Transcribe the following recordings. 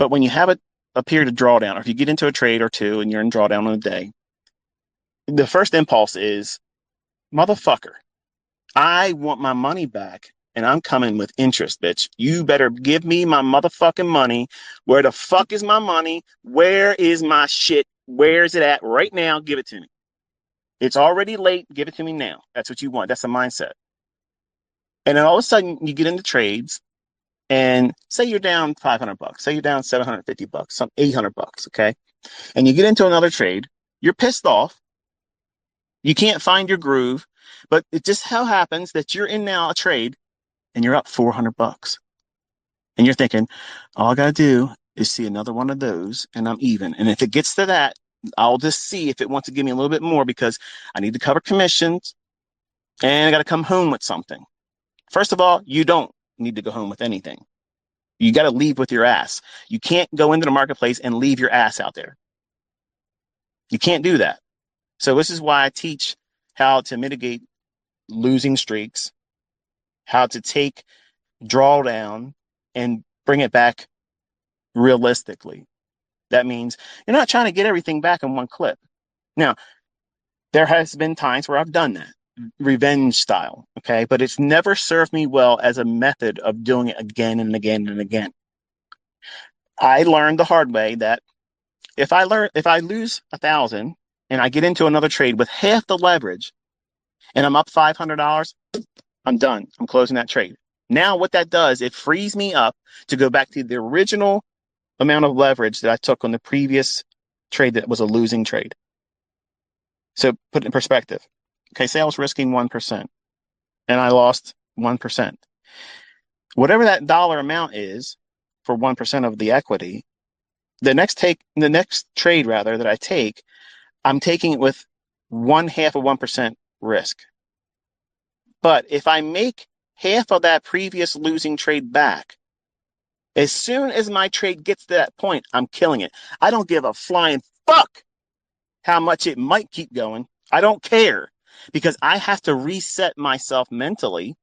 But when you have a period of drawdown, or if you get into a trade or two and you're in drawdown on a day, the first impulse is, motherfucker, I want my money back and I'm coming with interest, bitch. You better give me my motherfucking money. Where the fuck is my money? Where is my shit? Where is it at right now? Give it to me. It's already late. Give it to me now. That's what you want. That's the mindset. And then all of a sudden you get into trades and say you're down $500, say you're down $750, some $800, okay? And you get into another trade, you're pissed off, you can't find your groove, but it just how happens that you're in now a trade and you're up $400. And you're thinking, all I got to do is see another one of those and I'm even. And if it gets to that, I'll just see if it wants to give me a little bit more because I need to cover commissions and I got to come home with something. First of all, you don't need to go home with anything. You got to leave with your ass. You can't go into the marketplace and leave your ass out there. You can't do that. So this is why I teach how to mitigate losing streaks, how to take drawdown and bring it back realistically. That means you're not trying to get everything back in one clip. Now, there has been times where I've done that, revenge style, okay? But it's never served me well as a method of doing it again and again and again. I learned the hard way that if I lose 1,000 and I get into another trade with half the leverage and I'm up $500, I'm done. I'm closing that trade. Now what that does, it frees me up to go back to the original amount of leverage that I took on the previous trade that was a losing trade. So put it in perspective. Okay, say I was risking 1% and I lost 1%. Whatever that dollar amount is for 1% of the equity, the next trade rather that I take, I'm taking it with 0.5% risk. But if I make half of that previous losing trade back, as soon as my trade gets to that point, I'm killing it. I don't give a flying fuck how much it might keep going. I don't care because I have to reset myself mentally.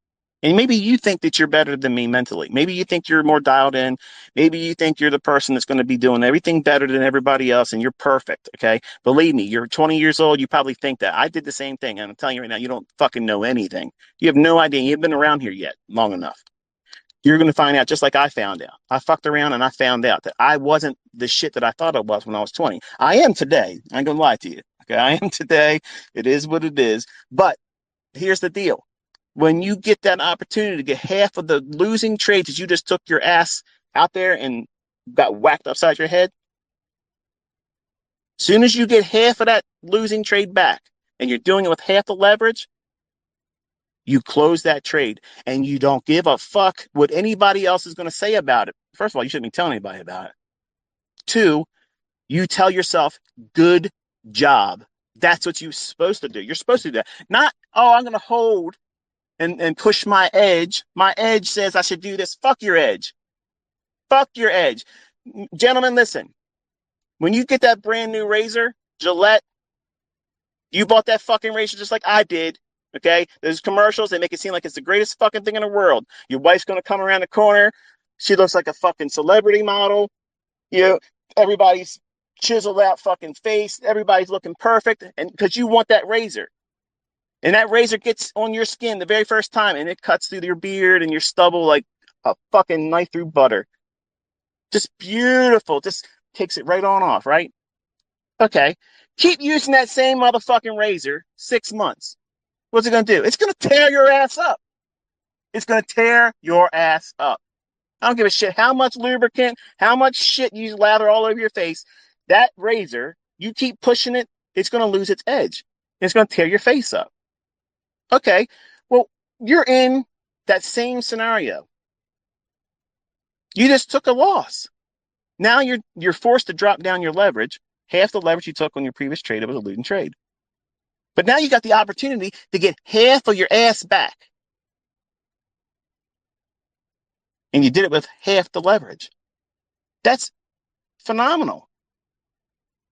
And maybe you think that you're better than me mentally. Maybe you think you're more dialed in. Maybe you think you're the person that's going to be doing everything better than everybody else and you're perfect, okay? Believe me, you're 20 years old. You probably think that. I did the same thing. And I'm telling you right now, you don't fucking know anything. You have no idea. You haven't been around here yet long enough. You're going to find out just like I found out. I fucked around and I found out that I wasn't the shit that I thought I was when I was 20. I am today. I ain't going to lie to you. Okay, I am today. It is what it is. But here's the deal. When you get that opportunity to get half of the losing trades that you just took your ass out there and got whacked upside your head, soon as you get half of that losing trade back and you're doing it with half the leverage, you close that trade and you don't give a fuck what anybody else is going to say about it. First of all, you shouldn't be telling anybody about it. 2, you tell yourself, good job. That's what you're supposed to do. You're supposed to do that. Not, oh, I'm going to hold and push my edge. My edge says I should do this. Fuck your edge. Fuck your edge. Gentlemen, listen. When you get that brand new razor, Gillette, you bought that fucking razor just like I did. Okay? There's commercials. They make it seem like it's the greatest fucking thing in the world. Your wife's going to come around the corner. She looks like a fucking celebrity model. You know, everybody's chiseled out fucking face. Everybody's looking perfect. And because you want that razor. And that razor gets on your skin the very first time and it cuts through your beard and your stubble like a fucking knife through butter. Just beautiful. Just takes it right on off, right? Okay. Keep using that same motherfucking razor 6 months. What's it going to do? It's going to tear your ass up. It's going to tear your ass up. I don't give a shit how much lubricant, how much shit you lather all over your face. That razor, you keep pushing it, it's going to lose its edge. It's going to tear your face up. Okay, well, you're in that same scenario. You just took a loss. Now you're forced to drop down your leverage, half the leverage you took on your previous trade. It was a losing trade. But now you got the opportunity to get half of your ass back. And you did it with half the leverage. That's phenomenal.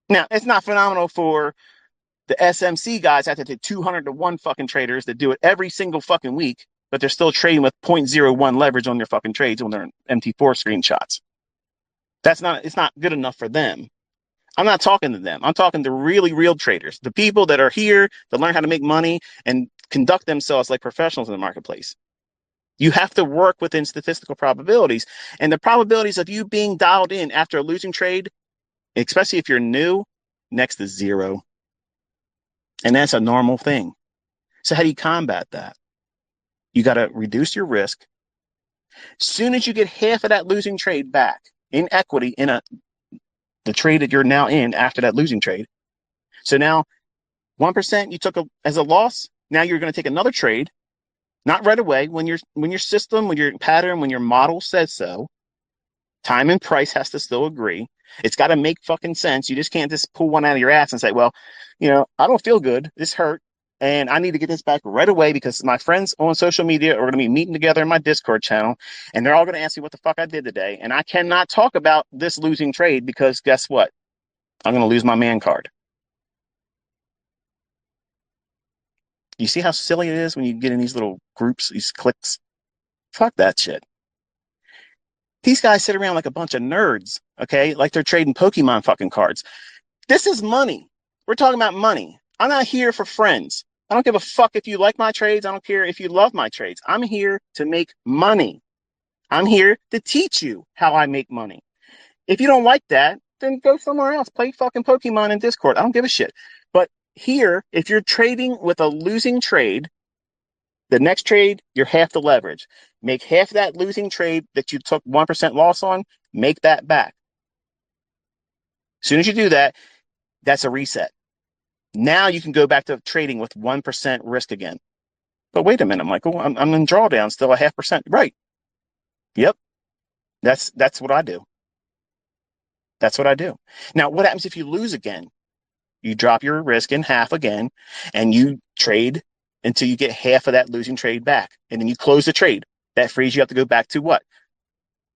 Now, it's not phenomenal for the SMC guys out there, the 200 to 1 fucking traders that do it every single fucking week, but they're still trading with 0.01 leverage on their fucking trades on their MT4 screenshots. It's not good enough for them. I'm not talking to them. I'm talking to really real traders, the people that are here to learn how to make money and conduct themselves like professionals in the marketplace. You have to work within statistical probabilities, and the probabilities of you being dialed in after a losing trade, especially if you're new, next to zero. And that's a normal thing. So how do you combat that? You got to reduce your risk. As soon as you get half of that losing trade back in equity in the trade that you're now in after that losing trade. So now 1% you took as a loss. Now you're going to take another trade, not right away. When your system, when your pattern, when your model says so, time and price has to still agree. It's got to make fucking sense. You just can't just pull one out of your ass and say, well, I don't feel good. This hurt. And I need to get this back right away because my friends on social media are going to be meeting together in my Discord channel, and they're all going to ask me what the fuck I did today. And I cannot talk about this losing trade because guess what? I'm going to lose my man card. You see how silly it is when you get in these little groups, these cliques? Fuck that shit. These guys sit around like a bunch of nerds, okay? Like they're trading Pokemon fucking cards. This is money. We're talking about money. I'm not here for friends. I don't give a fuck if you like my trades. I don't care if you love my trades. I'm here to make money. I'm here to teach you how I make money. If you don't like that, then go somewhere else. Play fucking Pokemon in Discord. I don't give a shit. But here, if you're trading with a losing trade, the next trade, you're half the leverage. Make half that losing trade that you took 1% loss on, make that back. As soon as you do that, that's a reset. Now you can go back to trading with 1% risk again. But wait a minute, Michael, I'm in drawdown still a 0.5%. Right. Yep. That's what I do. That's what I do. Now, what happens if you lose again? You drop your risk in half again, and you trade until you get half of that losing trade back. And then you close the trade. That frees you up to go back to what?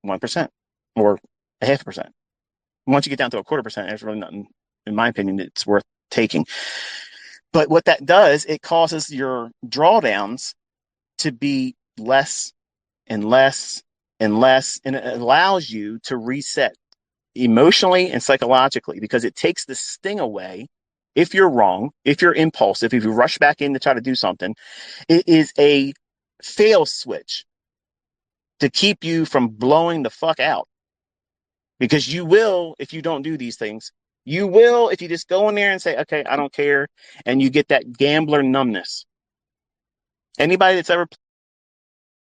1% or a 0.5%. Once you get down to a 0.25%, there's really nothing, in my opinion, it's worth taking. But what that does, it causes your drawdowns to be less and less and less, and it allows you to reset emotionally and psychologically because it takes the sting away. If you're wrong, if you're impulsive, if you rush back in to try to do something, it is a fail switch to keep you from blowing the fuck out. Because you will, if you don't do these things, you will, if you just go in there and say, okay, I don't care, and you get that gambler numbness. Anybody that's ever